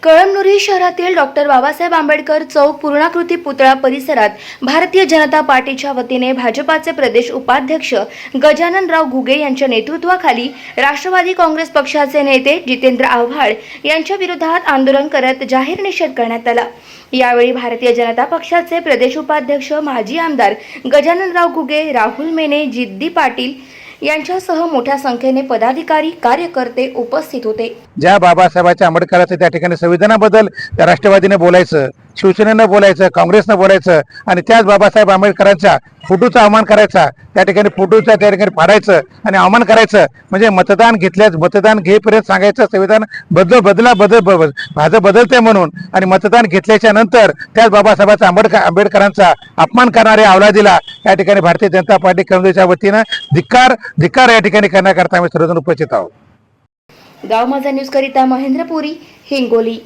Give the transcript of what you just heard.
कळमनुरी शहरातील डॉक्टर बाबासाहेब आंबेडकर चौक पूर्णाकृती पुतळा परिसरात भारतीय जनता पार्टीच्या वतीने भाजपाचे प्रदेश उपाध्यक्ष गजाननराव घुगे यांच्या नेतृत्वाखाली राष्ट्रवादी काँग्रेस पक्षाचे नेते जितेंद्र आव्हाड यांच्या विरोधात आंदोलन करत जाहीर निषेध करण्यात आला। यावेळी भारतीय जनता पक्षाचे प्रदेश उपाध्यक्ष माजी आमदार गजाननराव घुगे, राहुल मेने, जिद्दी पाटील यांच्यासह मोठ्या संख्येने पदाधिकारी कार्यकर्ते उपस्थित होते। ज्या बाबासाहेबांच्या आंबेडकरांचं त्या ठिकाणी संविधानाबद्दल त्या राष्ट्रवादीने बोलायचं, शिवसेनेनं बोलायचं, काँग्रेसनं बोलायचं आणि त्याच बाबासाहेब आंबेडकरांच्या फोटोचा अवमान करायचा, त्या ठिकाणी फोटोचा त्या ठिकाणी फाडायचं आणि अवमान करायचं, म्हणजे मतदान घेतल्यास मतदान घेईपर्यंत सांगायचं संविधान भाजप बदलते म्हणून, आणि मतदान घेतल्याच्या नंतर त्याच बाबासाहेबांचा आंबेडकरांचा अपमान करणाऱ्या अवलादीला या ठिकाणी भारतीय जनता पार्टी कळमनुरीच्या वतीनं धिक्कार या ठिकाणी करण्याकरता आम्ही सर्वजण उपस्थित आहोत। गाव माझा न्यूज करिता महेंद्र पुरी, हिंगोली।